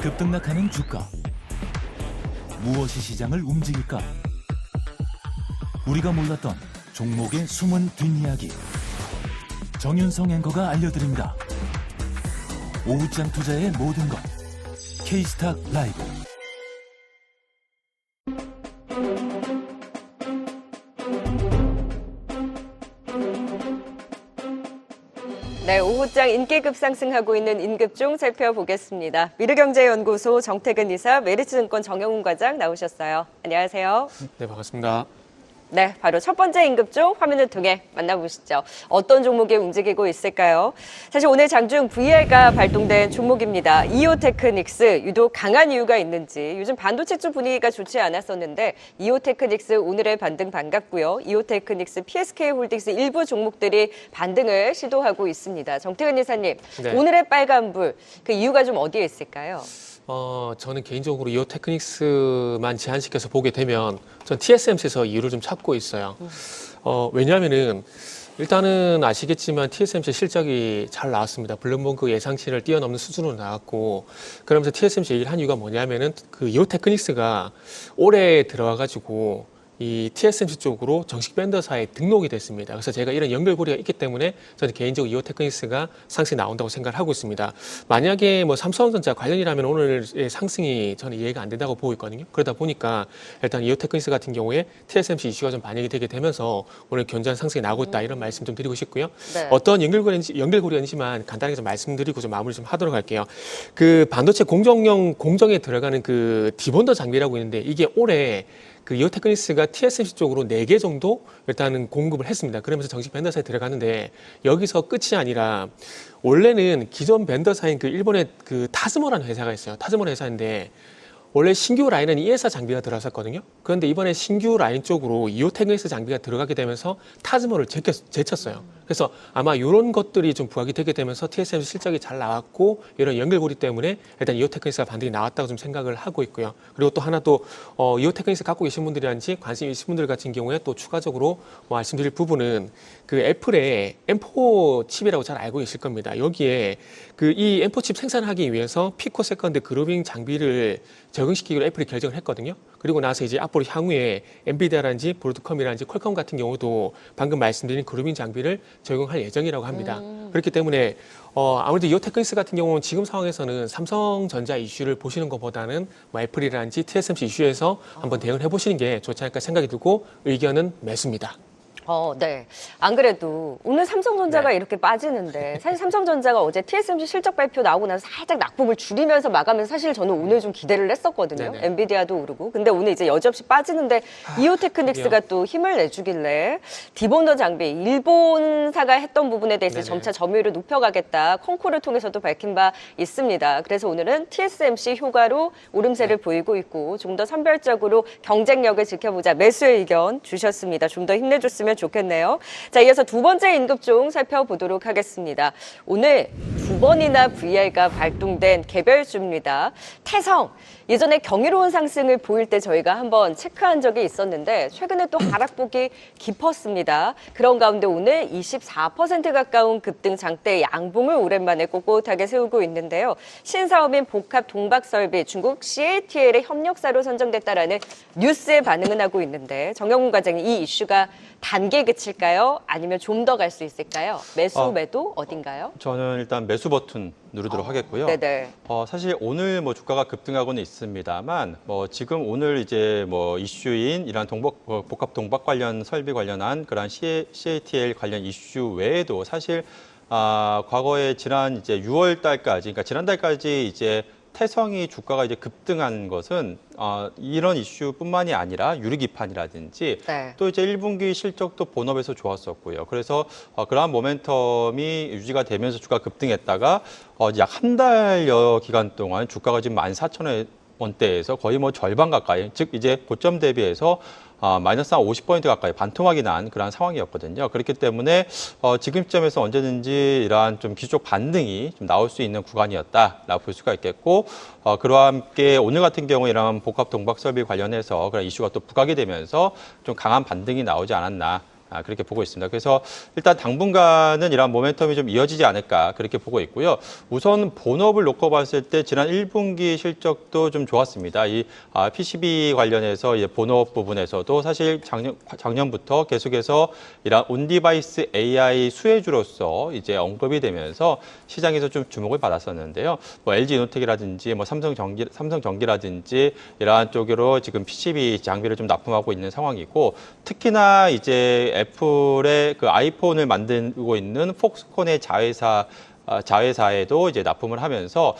급등락하는 주가. 무엇이 시장을 움직일까? 우리가 몰랐던 종목의 숨은 뒷이야기. 정윤성 앵커가 알려드립니다. 오후장 투자의 모든 것. K스탁 라이브. 네, 오후장 인기 급상승하고 있는 인급종 살펴보겠습니다. 미르경제연구소 정태근 이사, 메리츠증권 정영훈 과장 나오셨어요. 안녕하세요. 네, 반갑습니다. 네, 바로 첫 번째 인급종 화면을 통해 만나보시죠. 어떤 종목이 움직이고 있을까요? 사실 오늘 장중 VR가 발동된 종목입니다. 이오테크닉스, 유독 강한 이유가 있는지 요즘 반도체 쪽 분위기가 좋지 않았었는데 이오테크닉스 오늘의 반등 반갑고요. 이오테크닉스, PSK홀딩스 일부 종목들이 반등을 시도하고 있습니다. 정태근 이사님, 네. 오늘의 빨간불, 그 이유가 좀 어디에 있을까요? 저는 개인적으로 이오테크닉스만 제한시켜서 보게 되면 전 TSMC에서 이유를 좀 찾고 있어요. 왜냐하면은 일단은 아시겠지만 TSMC 실적이 잘 나왔습니다. 블룸버그 예상치를 뛰어넘는 수준으로 나왔고, 그러면서 TSMC 얘기를 한 이유가 뭐냐면은 그 이오테크닉스가 올해 들어와가지고 이 TSMC 쪽으로 정식 벤더사에 등록이 됐습니다. 그래서 제가 이런 연결고리가 있기 때문에 저는 개인적으로 이오테크닉스가 상승이 나온다고 생각을 하고 있습니다. 만약에 뭐 삼성전자 관련이라면 오늘의 상승이 저는 이해가 안 된다고 보고 있거든요. 그러다 보니까 일단 이오테크닉스 같은 경우에 TSMC 이슈가 좀 반영이 되게 되면서 오늘 견조한 상승이 나오고 있다, 이런 말씀 좀 드리고 싶고요. 네. 어떤 연결고리인지만 간단하게 좀 말씀드리고 좀 마무리 좀 하도록 할게요. 그 반도체 공정에 들어가는 그 디본더 장비라고 있는데, 이게 올해 그 이오테크닉스가 TSMC 쪽으로 4개 정도 일단은 공급을 했습니다. 그러면서 정식 벤더사에 들어가는데, 여기서 끝이 아니라 원래는 기존 벤더사인 그 일본의 그 타스모라는 회사가 있어요. 타스모 회사인데 원래 신규 라인은 이 회사 장비가 들어갔었거든요. 그런데 이번에 신규 라인 쪽으로 이오테크닉스 장비가 들어가게 되면서 타스모를 제쳤어요. 그래서 아마 이런 것들이 좀 부각이 되게 되면서 TSMC 실적이 잘 나왔고, 이런 연결고리 때문에 일단 이오테크닉스가 반등이 나왔다고 좀 생각을 하고 있고요. 그리고 또 하나 또 이오테크닉스 갖고 계신 분들이란지 관심 있으신 분들 같은 경우에 또 추가적으로 말씀드릴 부분은 그 애플의 M4 칩이라고 잘 알고 계실 겁니다. 여기에 그 이 M4 칩 생산하기 위해서 피코세컨드 그루빙 장비를 적용시키기로 애플이 결정을 했거든요. 그리고 나서 이제 앞으로 향후에 엔비디아라든지 브로드컴이라든지 퀄컴 같은 경우도 방금 말씀드린 그루빙 장비를 적용할 예정이라고 합니다. 그렇기 때문에 아무래도 이오테크닉스 같은 경우는 지금 상황에서는 삼성전자 이슈를 보시는 것보다는 뭐 애플이라든지 TSMC 이슈에서 한번 대응을 해보시는 게 좋지 않을까 생각이 들고 의견은 매수입니다. 네. 안 그래도 오늘 삼성전자가 네. 이렇게 빠지는데, 사실 삼성전자가 어제 TSMC 실적 발표 나오고 나서 살짝 낙폭을 줄이면서 마감해서 사실 저는 오늘 좀 기대를 했었거든요. 네네. 엔비디아도 오르고. 근데 오늘 이제 여지없이 빠지는데 이오테크닉스가 또 힘을 내주길래 디본더 장비, 일본사가 했던 부분에 대해서 네네. 점차 점유율을 높여가겠다. 콩쿠르를 통해서도 밝힌 바 있습니다. 그래서 오늘은 TSMC 효과로 오름세를 보이고 있고, 좀 더 선별적으로 경쟁력을 지켜보자, 매수의 의견 주셨습니다. 좀 더 힘내줬으면 좋겠네요. 자, 이어서 두 번째 인급종 살펴보도록 하겠습니다. 오늘 두 번이나 VR가 발동된 개별주입니다. 태성, 예전에 경이로운 상승을 보일 때 저희가 한번 체크한 적이 있었는데 최근에 또 하락폭이 깊었습니다. 그런 가운데 오늘 24% 가까운 급등 장대 양봉을 오랜만에 꼿꼿하게 세우고 있는데요. 신사업인 복합 동박설비, 중국 CATL의 협력사로 선정됐다라는 뉴스에 반응은 하고 있는데, 정영훈 과장님, 이 이슈가 단계 그칠까요? 아니면 좀 더 갈 수 있을까요? 매수, 매도 어딘가요? 저는 일단 매수 버튼 누르도록 하겠고요. 네네. 사실 오늘 뭐 주가가 급등하고는 있습니다만, 뭐 지금 오늘 이제 뭐 이슈인 이런 복합 동박 관련 설비 관련한 그런 CATL 관련 이슈 외에도 사실 과거에 지난 이제 6월 달까지, 그러니까 지난달까지 이제 태성이 주가가 이제 급등한 것은 이런 이슈뿐만이 아니라 유리기판이라든지 네. 또 이제 1분기 실적도 본업에서 좋았었고요. 그래서 그러한 모멘텀이 유지가 되면서 주가 급등했다가 약 한 달여 기간 동안 주가가 지금 14,000원대에서 거의 뭐 절반 가까이, 즉 이제 고점 대비해서 마이너스 한 50% 가까이 반토막이 난 그런 상황이었거든요. 그렇기 때문에 지금 시점에서 언제든지 이러한 좀 기술적 반등이 좀 나올 수 있는 구간이었다라고 볼 수가 있겠고, 그와 함께 오늘 같은 경우에 이런 복합 동박 설비 관련해서 그런 이슈가 또 부각이 되면서 좀 강한 반등이 나오지 않았나 그렇게 보고 있습니다. 그래서 일단 당분간은 이러한 모멘텀이 좀 이어지지 않을까 그렇게 보고 있고요. 우선 본업을 놓고 봤을 때 지난 1분기 실적도 좀 좋았습니다. 이 PCB 관련해서 본업 부분에서도 사실 작년부터 계속해서 이러한 온디바이스 AI 수혜주로서 이제 언급이 되면서 시장에서 좀 주목을 받았었는데요. 뭐 LG이노텍이라든지 뭐 삼성전기라든지 이러한 쪽으로 지금 PCB 장비를 좀 납품하고 있는 상황이고, 특히나 이제 애플의 그 아이폰을 만들고 있는 폭스콘의 자회사에도 이제 납품을 하면서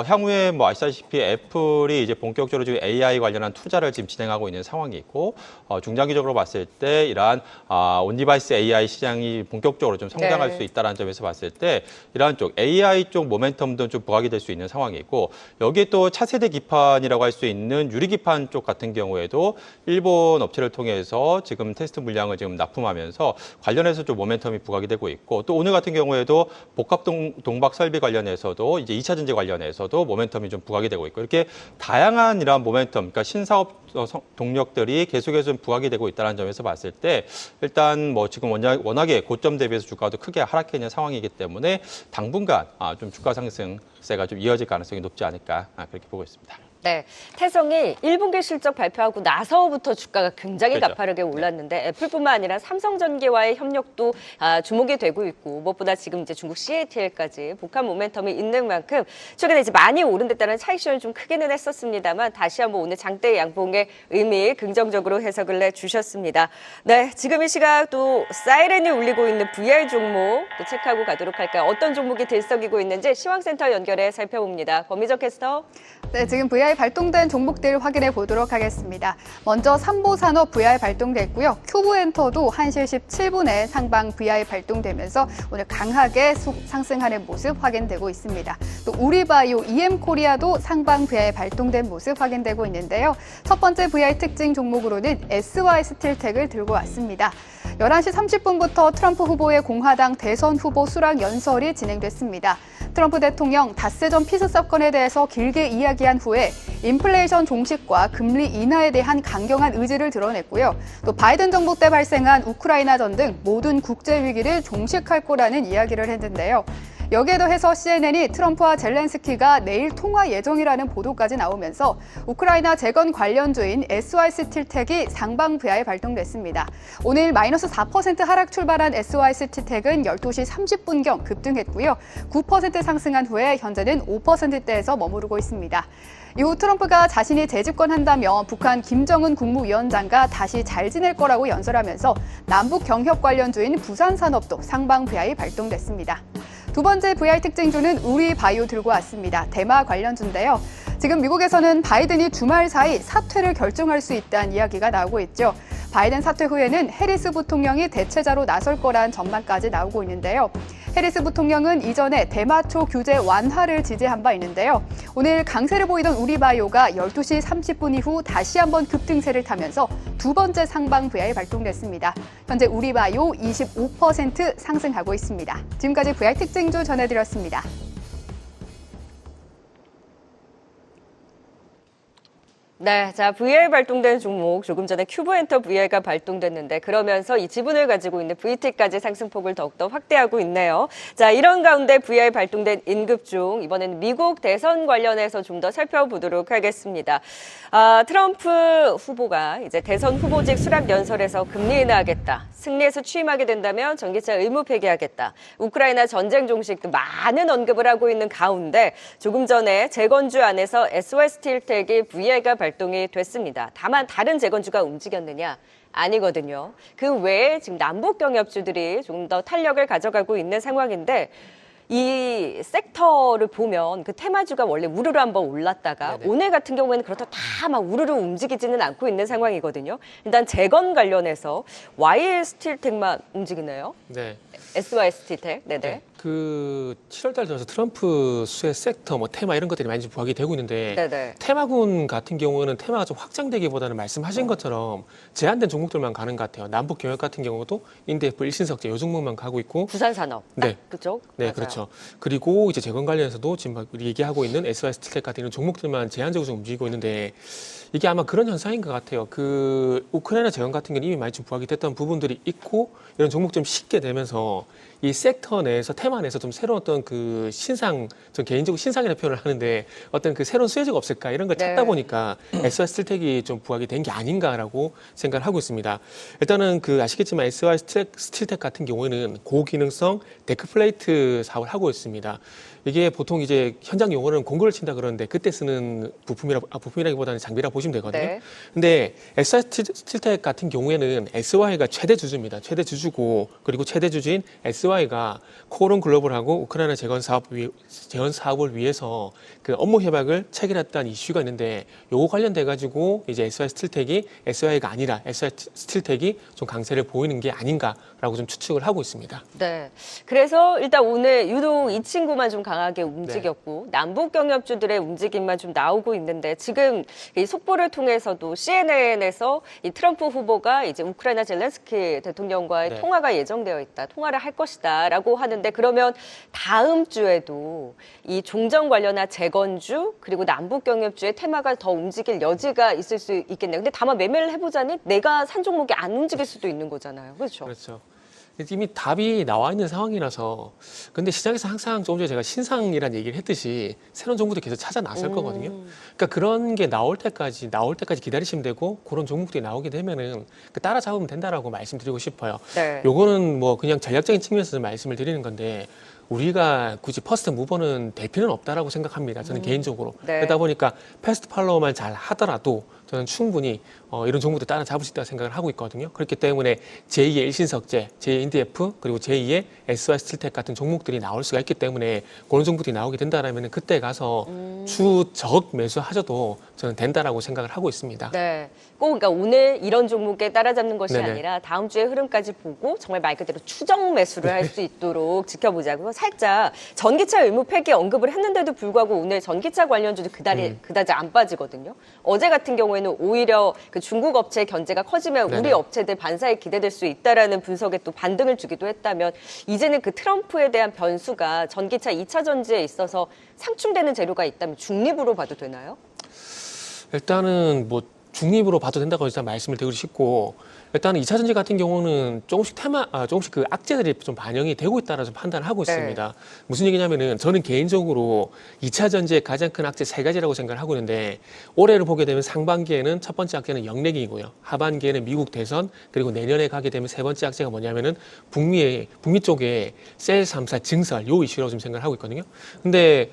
향후에 뭐 아시다시피 애플이 이제 본격적으로 지금 AI 관련한 투자를 지금 진행하고 있는 상황이고, 중장기적으로 봤을 때 이러한 온디바이스 AI 시장이 본격적으로 좀 성장할 네. 수 있다는 점에서 봤을 때 이러한 쪽 AI 쪽 모멘텀도 좀 부각이 될 수 있는 상황이고, 여기에 또 차세대 기판이라고 할 수 있는 유리 기판 쪽 같은 경우에도 일본 업체를 통해서 지금 테스트 물량을 지금 납품하면서 관련해서 좀 모멘텀이 부각이 되고 있고, 또 오늘 같은 경우에도 동박 설비 관련해서도 이제 2차 전지 관련해서도 모멘텀이 좀 부각이 되고 있고, 이렇게 다양한 이러한 모멘텀, 그러니까 신사업 동력들이 계속해서 좀 부각이 되고 있다는 점에서 봤을 때 일단 뭐 지금 워낙에 고점 대비해서 주가도 크게 하락해 있는 상황이기 때문에 당분간 좀 주가 상승세가 좀 이어질 가능성이 높지 않을까 그렇게 보고 있습니다. 네, 태성이 1분기 실적 발표하고 나서부터 주가가 굉장히 그렇죠. 가파르게 올랐는데 애플뿐만 아니라 삼성전기와의 협력도 주목이 되고 있고, 무엇보다 지금 이제 중국 CATL까지 북한 모멘텀이 있는 만큼 최근에 이제 많이 오른 데 따른 차익실현 좀 크기는 했었습니다만, 다시 한번 오늘 장대 양봉의 의미 긍정적으로 해석을 해주셨습니다. 네, 지금 이 시각 또 사이렌이 울리고 있는 VR 종목 또 체크하고 가도록 할까요? 어떤 종목이 들썩이고 있는지 시황센터 연결해 살펴봅니다. 권미정 캐스터. 네, 지금 VR 발동된 종목들 확인해 보도록 하겠습니다. 먼저 삼보산업 VR 발동됐고요. 큐브엔터도 1시 17분에 상방 VR 발동되면서 오늘 강하게 상승하는 모습 확인되고 있습니다. 또 우리바이오 EM코리아도 상방 VR 발동된 모습 확인되고 있는데요. 첫 번째 VR 특징 종목으로는 SY스틸텍을 들고 왔습니다. 11시 30분부터 트럼프 후보의 공화당 대선 후보 수락 연설이 진행됐습니다. 트럼프 대통령 닷새전 피스 사건에 대해서 길게 이야기한 후에 인플레이션 종식과 금리 인하에 대한 강경한 의지를 드러냈고요. 또 바이든 정부 때 발생한 우크라이나전 등 모든 국제 위기를 종식할 거라는 이야기를 했는데요. 여기에 더해서 CNN이 트럼프와 젤렌스키가 내일 통화 예정이라는 보도까지 나오면서 우크라이나 재건 관련주인 SY스틸텍이 상방 VR에 발동됐습니다. 오늘 마이너스 4% 하락 출발한 SY스틸텍은 12시 30분경 급등했고요. 9% 상승한 후에 현재는 5%대에서 머무르고 있습니다. 이후 트럼프가 자신이 재집권한다며 북한 김정은 국무위원장과 다시 잘 지낼 거라고 연설하면서 남북 경협 관련주인 부산산업도 상방 VR이 발동됐습니다. 두 번째 VR 특징주는 우리바이오 들고 왔습니다. 대마 관련주인데요. 지금 미국에서는 바이든이 주말 사이 사퇴를 결정할 수 있다는 이야기가 나오고 있죠. 바이든 사퇴 후에는 해리스 부통령이 대체자로 나설 거란 전망까지 나오고 있는데요. 해리스 부통령은 이전에 대마초 규제 완화를 지지한 바 있는데요. 오늘 강세를 보이던 우리바이오가 12시 30분 이후 다시 한번 급등세를 타면서 두 번째 상방 VR 발동됐습니다. 현재 우리바이오 25% 상승하고 있습니다. 지금까지 VR 특징주 전해드렸습니다. 네, 자, VR 발동된 종목, 조금 전에 큐브엔터 VR가 발동됐는데, 그러면서 이 지분을 가지고 있는 VT까지 상승폭을 더욱더 확대하고 있네요. 자, 이런 가운데 VR 발동된 인급중, 이번에는 미국 대선 관련해서 좀 더 살펴보도록 하겠습니다. 트럼프 후보가 이제 대선 후보직 수락 연설에서 금리 인하하겠다, 승리해서 취임하게 된다면 전기차 의무 폐기하겠다, 우크라이나 전쟁 종식 등 많은 언급을 하고 있는 가운데, 조금 전에 재건주 안에서 SY스틸텍이 VR가 발동이 됐습니다. 다만 다른 재건주가 움직였느냐? 아니거든요. 그 외에 지금 남북 경협주들이 조금 더 탄력을 가져가고 있는 상황인데, 이 섹터를 보면 그 테마주가 원래 우르르 한번 올랐다가 네네. 오늘 같은 경우에는 그렇다 다 막 우르르 움직이지는 않고 있는 상황이거든요. 일단 재건 관련해서 YS틸텍만 움직이네요. 네. SY스틸텍. 네네. 네. 그 7월 달 들어서 트럼프 수혜 섹터, 뭐 테마 이런 것들이 많이 좀 부각이 되고 있는데 네네. 테마군 같은 경우는 테마가 좀 확장되기보다는 말씀하신 것처럼 제한된 종목들만 가는 것 같아요. 남북 경협 같은 경우도 인대프 일신석재 요 종목만 가고 있고 부산 산업. 네. 그죠? 네, 맞아요. 그렇죠. 그리고 이제 재건 관련해서도 지금 막 우리 얘기하고 있는 SY 스틸텍 같은 이런 종목들만 제한적으로 좀 움직이고 있는데 이게 아마 그런 현상인 것 같아요. 그 우크라이나 재건 같은 경우는 이미 많이 좀 부각이 됐던 부분들이 있고 이런 종목 좀 쉽게 되면서 이 섹터 내에서 테마 내에서 좀 새로운 어떤 그 신상, 전 개인적으로 신상이라는 표현을 하는데 어떤 그 새로운 수혜자가 없을까 이런 걸 찾다 네. 보니까 SY 스틸텍이 좀 부각이 된 게 아닌가라고 생각을 하고 있습니다. 일단은 그 아시겠지만 SY 스틸텍 같은 경우에는 고기능성 데크플레이트 사업을 하고 있습니다. 이게 보통 이제 현장 용어는 공구를 친다 그러는데 그때 쓰는 부품이라기보다는 장비라 보시면 되거든요. 네. 근데 SY 스틸텍 같은 경우에는 SY가 최대 주주입니다. 최대 주주고 그리고 최대 주주인 SY가 코오론 글로벌하고 우크라이나 재건 사업을 위해서 그 업무 협약을 체결했다는 이슈가 있는데 요거 관련돼 가지고 이제 SY 스틸텍이 SY가 아니라 SY 스틸텍이 좀 강세를 보이는 게 아닌가라고 좀 추측을 하고 있습니다. 네. 그래서 일단 오늘 유독 이 친구만 좀 강하게 움직였고 남북 경협주들의 움직임만 좀 나오고 있는데 지금 이 속보를 통해서도 CNN에서 이 트럼프 후보가 이제 우크라이나 젤렌스키 대통령과의 네. 통화가 예정되어 있다. 통화를 할 것이다라고 하는데 그러면 다음 주에도 이 종전 관련한 재건주 그리고 남북 경협주의 테마가 더 움직일 여지가 있을 수 있겠네요. 근데 다만 매매를 해보자니 내가 산 종목이 안 움직일 수도 있는 거잖아요. 그렇죠? 그렇죠. 이미 답이 나와 있는 상황이라서 근데 시장에서 항상 조금 전에 제가 신상이라는 얘기를 했듯이 새로운 종목도 계속 찾아 나설 거거든요. 그러니까 그런 게 나올 때까지 기다리시면 되고 그런 종목들이 나오게 되면은 따라잡으면 된다라고 말씀드리고 싶어요. 네. 요거는 뭐 그냥 전략적인 측면에서 말씀을 드리는 건데 우리가 굳이 퍼스트 무버는 될 필요는 없다라고 생각합니다. 저는 개인적으로. 네. 그러다 보니까 패스트 팔로우만 잘 하더라도 저는 충분히 이런 종목도 따라잡을 수 있다고 생각을 하고 있거든요. 그렇기 때문에 제2의 일신석재, 제2의 인디에프, 그리고 제2의 SY 스틸텍 같은 종목들이 나올 수가 있기 때문에 그런 종목들이 나오게 된다라면 그때 가서 추적 매수하셔도 저는 된다라고 생각을 하고 있습니다. 네. 꼭 그러니까 오늘 이런 종목에 따라잡는 것이 네네. 아니라 다음 주의 흐름까지 보고 정말 말 그대로 추정 매수를 할 수 있도록 지켜보자고요. 살짝 전기차 의무 폐기 언급을 했는데도 불구하고 오늘 전기차 관련주도 그다지 안 빠지거든요. 어제 같은 경우에는 오히려 그 중국 업체의 견제가 커지면 네네. 우리 업체들 반사에 기대될 수 있다라는 분석에 또 반등을 주기도 했다면 이제는 그 트럼프에 대한 변수가 전기차 2차 전지에 있어서 상충되는 재료가 있다면 중립으로 봐도 되나요? 일단은 뭐 중립으로 봐도 된다고 일단 말씀을 드리고 싶고 일단은 2차 전지 같은 경우는 조금씩 그 악재들이 좀 반영이 되고 있다라고 좀 판단을 하고 네. 있습니다. 무슨 얘기냐면은 저는 개인적으로 2차 전지의 가장 큰 악재 세 가지라고 생각을 하고 있는데 올해를 보게 되면 상반기에는 첫 번째 악재는 영내기이고요. 하반기에는 미국 대선 그리고 내년에 가게 되면 세 번째 악재가 뭐냐면은 북미 쪽에 셀 3사 증설 요 이슈라고 좀 생각을 하고 있거든요. 근데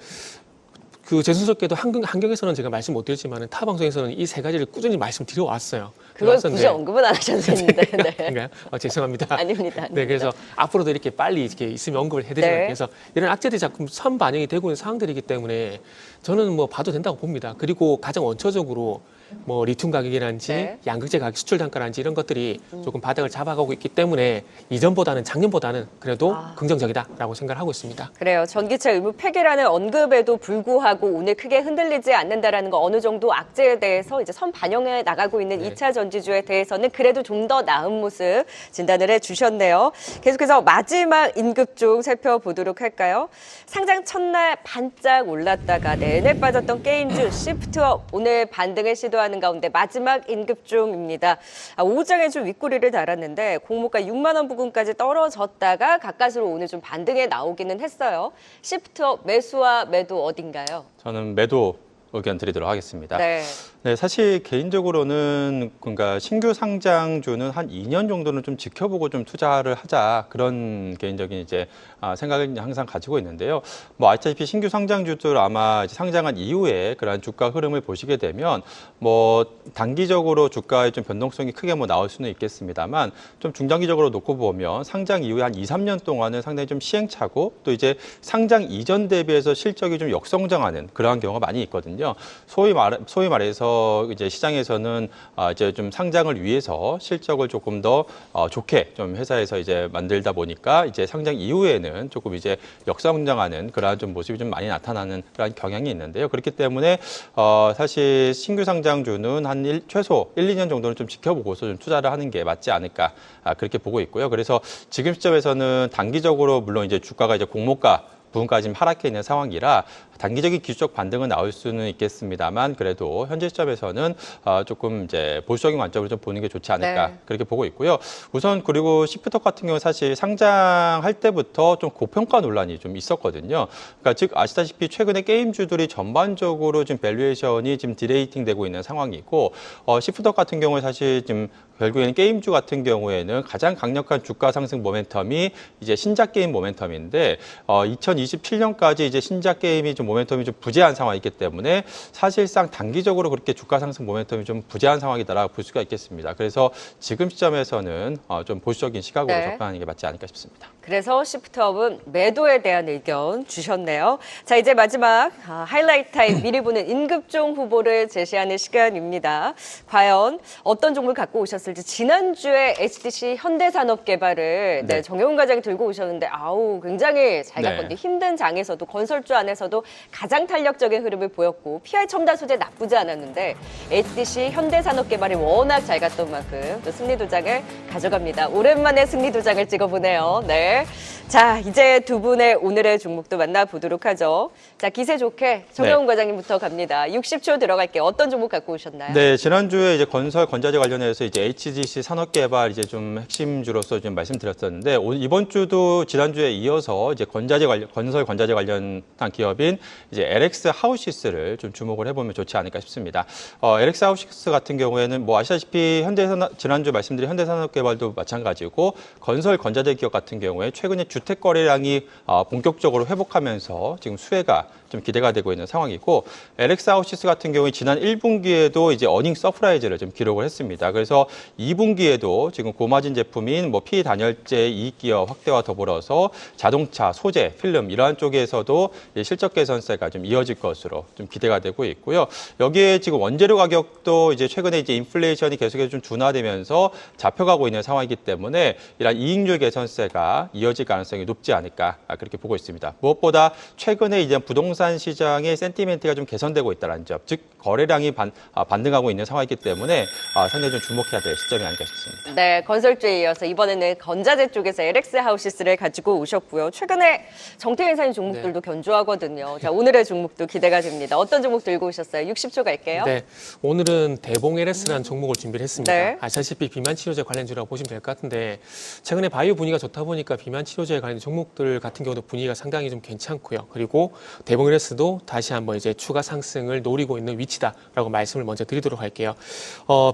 그 재수석께도 한경에서는 제가 말씀 못 드렸지만 타 방송에서는 이 세 가지를 꾸준히 말씀드려 왔어요. 그걸 굳이 언급은 안 하셨는데. 네. 그런가요? 죄송합니다. 아닙니다. 네, 그래서 앞으로도 이렇게 빨리 이렇게 있으면 언급을 해드리면 네. 그래서 이런 악재들이 자꾸 선반영이 되고 있는 상황들이기 때문에 저는 뭐 봐도 된다고 봅니다. 그리고 가장 원초적으로 뭐 리튬 가격이라든지 네. 양극재 가격 수출 단가라든지 이런 것들이 조금 바닥을 잡아가고 있기 때문에 이전보다는 작년보다는 그래도 긍정적이다라고 생각을 하고 있습니다. 그래요. 전기차 의무 폐기라는 언급에도 불구하고 오늘 크게 흔들리지 않는다라는 거 어느 정도 악재에 대해서 이제 선 반영해 나가고 있는 네. 2차 전지주에 대해서는 그래도 좀 더 나은 모습 진단을 해주셨네요. 계속해서 마지막 임급종 살펴보도록 할까요? 상장 첫날 반짝 올랐다가 내내 빠졌던 게임주 시프트업 오늘 반등을 시도하는 가운데 마지막 임급종입니다. 5장에 좀 윗꼬리를 달았는데 공모가 6만 원 부근까지 떨어졌다가 가까스로 오늘 좀 반등에 나오기는 했어요. 시프트업 매수와 매도 어딘가요? 저는 매도 의견 드리도록 하겠습니다. 네. 네, 사실 개인적으로는 그러니까 신규 상장주는 한 2년 정도는 좀 지켜보고 좀 투자를 하자 그런 개인적인 이제 생각을 항상 가지고 있는데요. 뭐 아시다시피 신규 상장주들 아마 이제 상장한 이후에 그러한 주가 흐름을 보시게 되면 뭐 단기적으로 주가의 좀 변동성이 크게 뭐 나올 수는 있겠습니다만 좀 중장기적으로 놓고 보면 상장 이후에 한 2, 3년 동안은 상당히 좀 시행착오 또 이제 상장 이전 대비해서 실적이 좀 역성장하는 그러한 경우가 많이 있거든요. 있거든요. 소위 말해서 이제 시장에서는 이제 좀 상장을 위해서 실적을 조금 더 좋게 좀 회사에서 이제 만들다 보니까 이제 상장 이후에는 조금 이제 역성장하는 그러한 좀 모습이 좀 많이 나타나는 그런 경향이 있는데요. 그렇기 때문에 사실 신규 상장주는 한 최소 1, 2년 정도는 좀 지켜보고서 좀 투자를 하는 게 맞지 않을까 그렇게 보고 있고요. 그래서 지금 시점에서는 단기적으로 물론 이제 주가가 이제 공모가 부분까지 지금 하락해 있는 상황이라 단기적인 기술적 반등은 나올 수는 있겠습니다만 그래도 현재 시점에서는 조금 이제 보수적인 관점으로 좀 보는 게 좋지 않을까 네. 그렇게 보고 있고요. 우선 그리고 시프트업 같은 경우 사실 상장할 때부터 좀 고평가 논란이 좀 있었거든요. 그러니까 즉 아시다시피 최근에 게임주들이 전반적으로 지금 밸류에이션이 지금 디레이팅 되고 있는 상황이고 시프트업 같은 경우에 사실 지금 결국에는 게임주 같은 경우에는 가장 강력한 주가 상승 모멘텀이 이제 신작 게임 모멘텀인데 2027년까지 이제 신작 게임이 좀 모멘텀이 좀 부재한 상황이기 때문에 사실상 단기적으로 그렇게 주가 상승 모멘텀이 좀 부재한 상황이다라고 볼 수가 있겠습니다. 그래서 지금 시점에서는 좀 보수적인 시각으로 네. 접근하는 게 맞지 않을까 싶습니다. 그래서 시프트업은 매도에 대한 의견 주셨네요. 자, 이제 마지막 하이라이트 타임 미리 보는 임급종 후보를 제시하는 시간입니다. 과연 어떤 종목을 갖고 오셨을지 지난주에 HDC 현대산업개발을 네. 정영훈 과장이 들고 오셨는데 굉장히 잘 네. 갔거든요. 힘든 장에서도 건설주 안에서도 가장 탄력적인 흐름을 보였고 PI 첨단 소재 나쁘지 않았는데 HDC 현대산업개발이 워낙 잘 갔던 만큼 또 승리 도장을 가져갑니다. 오랜만에 승리 도장을 찍어보네요. 네. 자, 이제 두 분의 오늘의 종목도 만나보도록 하죠. 자, 기세 좋게 정영훈 과장님부터 갑니다. 60초 들어갈게요. 어떤 종목 갖고 오셨나요? 네, 지난주에 이제 건설 건자재 관련해서 이제 HDC 산업개발 이제 좀 핵심주로서 좀 말씀드렸었는데 이번 주도 지난주에 이어서 이제 건설 건자재 관련한 기업인 이제 LX 하우시스를 좀 주목을 해보면 좋지 않을까 싶습니다. LX 하우시스 같은 경우에는 뭐 아시다시피 지난주 말씀드린 현대산업개발도 마찬가지고 건설 건자재 기업 같은 경우에 최근에 주택 거래량이 본격적으로 회복하면서 지금 수혜가 좀 기대가 되고 있는 상황이고 LX 하우시스 같은 경우에 지난 1분기에도 이제 어닝 서프라이즈를 좀 기록을 했습니다. 그래서 2분기에도 지금 고마진 제품인 뭐 피단열재 이익 기업 확대와 더불어서 자동차, 소재, 필름 이러한 쪽에서도 실적 개선세가 좀 이어질 것으로 좀 기대가 되고 있고요. 여기에 지금 원재료 가격도 이제 최근에 이제 인플레이션이 계속해서 좀 둔화되면서 잡혀가고 있는 상황이기 때문에 이런 이익률 개선세가 이어질 가능성이 높지 않을까 그렇게 보고 있습니다. 무엇보다 최근에 이제 부동산 시장의 센티멘트가 좀 개선되고 있다는 점, 즉 거래량이 반등하고 있는 상황이기 때문에 상당히 좀 주목해야 될 시점이 아닐까 싶습니다. 네, 건설주에 이어서 이번에는 건자재 쪽에서 LX 하우시스를 가지고 오셨고요. 최근에 정태인 사님 종목들도 견조하거든요. 자, 오늘의 종목도 기대가 됩니다. 어떤 종목 들고 오셨어요? 60초 갈게요. 네, 오늘은 대봉 LS라는 종목을 준비를 했습니다. 네. 아시다시피 비만 치료제 관련주라고 보시면 될 것 같은데 최근에 바이오 분위기가 좋다 보니까 비만 치료제 관련 종목들 같은 경우도 분위기가 상당히 좀 괜찮고요. 그리고 대봉 LS도 다시 한번 이제 추가 상승을 노리고 있는 위치다라고 말씀을 먼저 드리도록 할게요.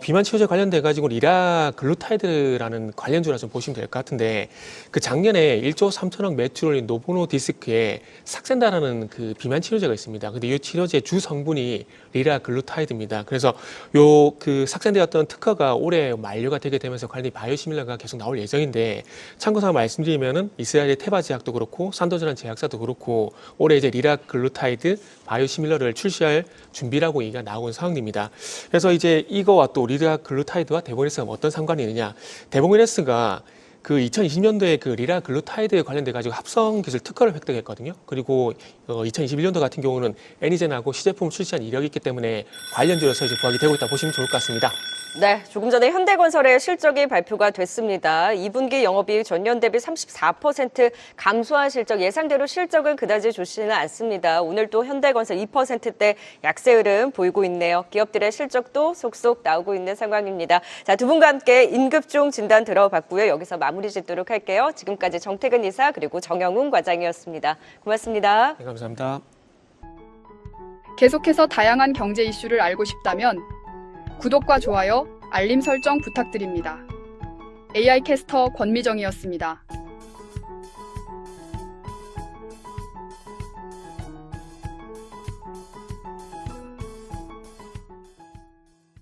비만 치료제 관련돼 가지고 리라글루타이드라는 관련주라 좀 보시면 될 것 같은데 그 작년에 1조 3천억 매출 올린 노보노디스크에 삭센다라는 그 비만 치료제가 있습니다. 근데 이 치료제 주 성분이 리라글루타이드입니다. 그래서 요 그 삭센되었던 특허가 올해 만료가 되게 되면서 관련된 바이오시밀러가 계속 나올 예정인데 참고사항 말씀드리면은 이스라엘의 테바 제약도 그렇고 산도전환 제약사도 그렇고 올해 이제 리라글루타이드 바이오시밀러를 출시할 준비라고 얘기가 나온 상황입니다. 그래서 이제 이거와 또 리라글루타이드와 대봉일스가 어떤 상관이 있느냐? 대봉일스가 그 2020년도에 그 리라글루타이드에 관련돼 가지고 합성 기술 특허를 획득했거든요. 그리고 2021년도 같은 경우는 애니젠하고 시제품 출시한 이력이 있기 때문에 관련주로서 이제 부각이 되고 있다 보시면 좋을 것 같습니다. 네, 조금 전에 현대건설의 실적이 발표가 됐습니다. 2분기 영업이익 전년 대비 34% 감소한 실적, 예상대로 실적은 그다지 좋지는 않습니다. 오늘 또 현대건설 2%대 약세 흐름 보이고 있네요. 기업들의 실적도 속속 나오고 있는 상황입니다. 자, 두 분과 함께 임급종 진단 들어봤고요. 여기서 마무리 짓도록 할게요. 지금까지 정태근 이사 그리고 정영훈 과장이었습니다. 고맙습니다. 네, 감사합니다. 계속해서 다양한 경제 이슈를 알고 싶다면 구독과 좋아요, 알림 설정 부탁드립니다. AI 캐스터 권미정이었습니다.